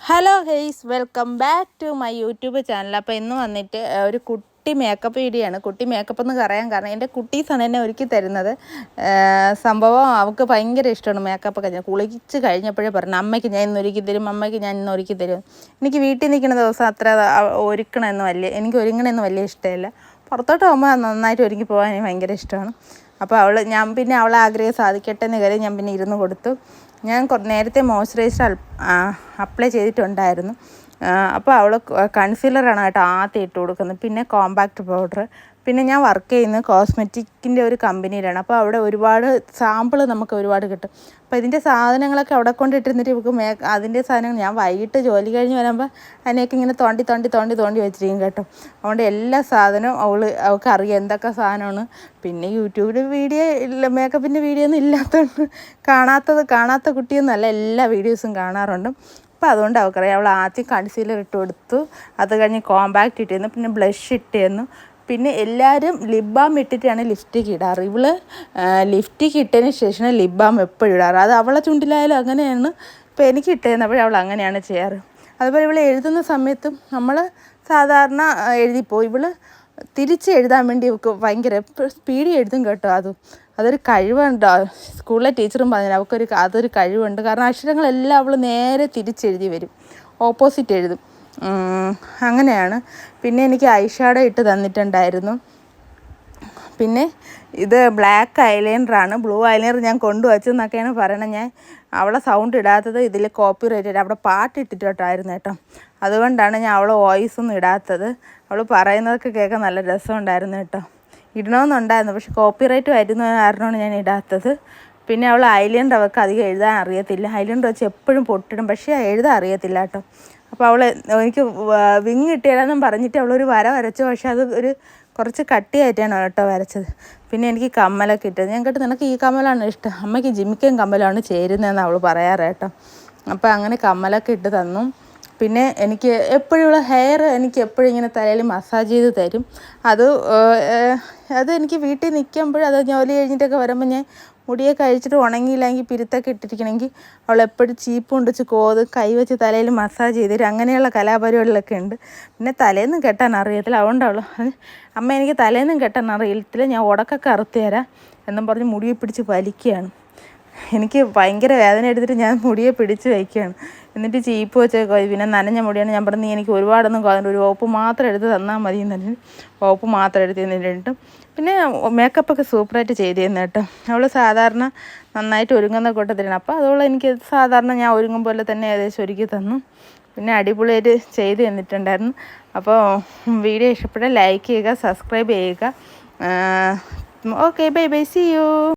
Hello ഹേയ്സ്, welcome back to my YouTube channel. അപ്പോൾ ഇന്ന് വന്നിട്ട് ഒരു കുട്ടി മേക്കപ്പ് വീഡിയോ ആണ്. കുട്ടി മേക്കപ്പ് എന്ന് പറയാൻ കാരണം എൻ്റെ കുട്ടീസാണ് എന്നെ ഒരുക്കി തരുന്നത്. സംഭവം അവൾക്ക് ഭയങ്കര ഇഷ്ടമാണ് മേക്കപ്പ് ഒക്കെ. ഞാൻ കുളിച്ച് കഴിഞ്ഞപ്പോഴേ പറഞ്ഞു, അമ്മയ്ക്ക് ഞാൻ ഇന്ന് ഒരുക്കി തരും, അമ്മയ്ക്ക് ഞാൻ ഇന്ന് ഒരുക്കി തരും. എനിക്ക് വീട്ടിൽ നിൽക്കുന്ന ദിവസം അത്ര എനിക്ക് ഒരുങ്ങണമെന്ന് വലിയ ഇഷ്ടമില്ല. പുറത്തോട്ട് പോകുമ്പോൾ നന്നായിട്ട് ഒരുങ്ങി പോകാൻ എനിക്ക് ഭയങ്കര ഇഷ്ടമാണ്. അപ്പോൾ ഞാൻ പിന്നെ അവളെ ആഗ്രഹം സാധിക്കട്ടെ എന്ന് കരുതി ഞാൻ പിന്നെ ഇരുന്ന് കൊടുത്തു. ഞാൻ നേരത്തെ മോയ്സ്ചറൈസർ അപ്ലൈ ചെയ്തിട്ടുണ്ടായിരുന്നു. അപ്പോൾ അവൾ കൺസീലറാണ് കേട്ടോ ആദ്യം ഇട്ട് കൊടുക്കുന്നത്, പിന്നെ കോമ്പാക്റ്റ് പൗഡർ. പിന്നെ ഞാൻ വർക്ക് ചെയ്യുന്നത് കോസ്മെറ്റിക്കിൻ്റെ ഒരു കമ്പനിയിലാണ്. അപ്പോൾ അവിടെ ഒരുപാട് സാമ്പിൾ നമുക്ക് ഒരുപാട് കിട്ടും. അപ്പോൾ ഇതിൻ്റെ സാധനങ്ങളൊക്കെ അവിടെ കൊണ്ടിട്ടിരുന്നിട്ട് ഇവൾക്ക് അതിൻ്റെ സാധനങ്ങൾ ഞാൻ വൈകിട്ട് ജോലി കഴിഞ്ഞ് വരുമ്പോൾ അതിനെയൊക്കെ ഇങ്ങനെ തോണ്ടി വെച്ചിരിക്കും കേട്ടോ. അതുകൊണ്ട് എല്ലാ സാധനവും അവൾക്ക് അറിയാം എന്തൊക്കെ സാധനമാണ്. പിന്നെ യൂട്യൂബിൽ വീഡിയോ ഇല്ല, മേക്കപ്പിൻ്റെ വീഡിയോ ഒന്നും ഇല്ലാത്തതുകൊണ്ട് കാണാത്ത കുട്ടിയൊന്നുമല്ല, എല്ലാ വീഡിയോസും കാണാറുണ്ട്. അപ്പോൾ അതുകൊണ്ട് അവൾക്കറിയാം. അവൾ ആദ്യം കൺസീലർ ഇട്ട് കൊടുത്തു, അത് കഴിഞ്ഞ് കോമ്പാക്റ്റ് ഇട്ടിരുന്നു, പിന്നെ ബ്ലഷ് ഇട്ടിരുന്നു. പിന്നെ എല്ലാവരും ലിപ് ബാം ഇട്ടിട്ടാണ് ലിപ്സ്റ്റിക്ക് ഇടാറ്. ഇവൾ ലിപ്സ്റ്റിക്ക് ഇട്ടതിന് ശേഷം ലിപ് ബാം എപ്പോഴും ഇടാറ്. അത് അവളെ ചുണ്ടിലായാലും അങ്ങനെയാണ്. ഇപ്പോൾ എനിക്ക് ഇട്ടുതന്നപ്പോൾ അവൾ അങ്ങനെയാണ് ചെയ്യാറ്. അതുപോലെ ഇവൾ എഴുതുന്ന സമയത്തും നമ്മൾ സാധാരണ എഴുതിപ്പോയി, ഇവൾ തിരിച്ച് എഴുതാൻ വേണ്ടി ഇവൾക്ക് ഭയങ്കര സ്പീഡിൽ എഴുതും കേട്ടോ. അതൊരു കഴിവുണ്ട്. സ്കൂളിലെ ടീച്ചറും പറഞ്ഞു അതൊരു കഴിവുണ്ട്. കാരണം അക്ഷരങ്ങളെല്ലാം അവൾ നേരെ തിരിച്ചെഴുതി വരും, ഓപ്പോസിറ്റ് എഴുതും. അങ്ങനെയാണ്. പിന്നെ എനിക്ക് ഐ ഷാഡോ ഇട്ട് തന്നിട്ടുണ്ടായിരുന്നു. പിന്നെ ഇത് ബ്ലാക്ക് ഐലൈനറാണ്. ബ്ലൂ ഐലൈനർ ഞാൻ കൊണ്ടുവച്ചെന്നൊക്കെയാണ് പറയണത്. ഞാൻ അവളെ സൗണ്ട് ഇടാത്തത് ഇതിൽ കോപ്പി റൈറ്റ് അവിടെ പാട്ടിട്ടിട്ടായിരുന്നു കേട്ടോ. അതുകൊണ്ടാണ് ഞാൻ അവളെ വോയിസ് ഒന്നും ഇടാത്തത്. അവൾ പറയുന്നതൊക്കെ കേൾക്കാൻ നല്ല രസമുണ്ടായിരുന്നു കേട്ടോ. ഇടണമെന്നുണ്ടായിരുന്നു, പക്ഷെ കോപ്പി റൈറ്റ് വരുന്ന കാരണമാണ് ഞാൻ ഇടാത്തത്. പിന്നെ അവൾ ഐലൈനർ അവൾക്ക് അധികം എഴുതാൻ അറിയത്തില്ല. ഐലൈനർ വെച്ച് എപ്പോഴും പൊട്ടിടും, പക്ഷേ എഴുതാൻ അറിയത്തില്ല കേട്ടോ. അപ്പോൾ അവൾ എനിക്ക് വിങ് ഇട്ടുതരാമെന്നും പറഞ്ഞിട്ട് അവളൊരു വര വരച്ചു, പക്ഷെ അത് കുറച്ച് കട്ടിയായിട്ടാണ് കേട്ടോ വരച്ചത്. പിന്നെ എനിക്ക് കമ്മലൊക്കെ ഇട്ടത്. ഞാൻ കേട്ടോ, നിനക്ക് ഈ കമ്മലാണ് ഇഷ്ടം, അമ്മയ്ക്ക് ജിമിക്കയും കമ്മലാണ് ചേരുന്നതെന്ന് അവൾ പറയാറ് കേട്ടോ. അപ്പോൾ അങ്ങനെ കമ്മലൊക്കെ ഇട്ട് തന്നു. പിന്നെ എനിക്ക് എപ്പോഴും ഹെയർ എനിക്ക് എപ്പോഴും ഇങ്ങനെ തലയിൽ മസാജ് ചെയ്ത് തരും. അത് എനിക്ക് വീട്ടിൽ നിൽക്കുമ്പോൾ അത് ജോലി കഴിഞ്ഞിട്ടൊക്കെ വരുമ്പോൾ ഞാൻ മുടിയൊക്കെ അഴിച്ചിട്ട് ഉണങ്ങിയില്ലെങ്കിൽ പിരുത്തൊക്കെ ഇട്ടിരിക്കണമെങ്കിൽ അവൾ എപ്പോഴും ചീപ്പ് കൊണ്ടുവച്ച് കൈവച്ച് തലയിൽ മസാജ് ചെയ്ത് തരും. അങ്ങനെയുള്ള കലാപരിപാടികളൊക്കെ ഉണ്ട്. പിന്നെ തലേന്നും കെട്ടാൻ അറിയത്തില്ല. അതുകൊണ്ട് അമ്മ എനിക്ക് തലേന്നും കെട്ടാൻ അറിയത്തില്ല, ഞാൻ ഉടക്കൊക്കെ അറുത്ത് തരാം എന്നും പറഞ്ഞ് മുടിയെ പിടിച്ച് വലിക്കുകയാണ്. എനിക്ക് ഭയങ്കര വേദന എടുത്തിട്ട് ഞാൻ മുടിയെ പിടിച്ച് വയ്ക്കുകയാണ്. എന്നിട്ട് ചീപ്പ് വെച്ചേക്കോ, പിന്നെ നനഞ്ഞ മുടിയാണ്. ഞാൻ പറഞ്ഞു, എനിക്ക് ഒരുപാടൊന്നും ഒരു വകുപ്പ് മാത്രം എടുത്ത് തന്നാൽ മതി എന്നല്ല, വകുപ്പ് മാത്രം എടുത്ത് തന്നിട്ട്. പിന്നെ മേക്കപ്പൊക്കെ സൂപ്പറായിട്ട് ചെയ്ത് തന്നു കേട്ടോ. അവൾ സാധാരണ നന്നായിട്ട് ഒരുങ്ങുന്ന കൂട്ടത്തിലാണ്. അപ്പോൾ അതുകൊണ്ട് എനിക്ക് സാധാരണ ഞാൻ ഒരുങ്ങും പോലെ തന്നെ ഏകദേശം ഒരുക്കി തന്നു. പിന്നെ അടിപൊളിയായിട്ട് ചെയ്ത് തന്നിട്ടുണ്ടായിരുന്നു. അപ്പോൾ വീഡിയോ ഇഷ്ടപ്പെട്ടാൽ ലൈക്ക് ചെയ്യുക, സബ്സ്ക്രൈബ് ചെയ്യുക. Okay, bye bye, see U.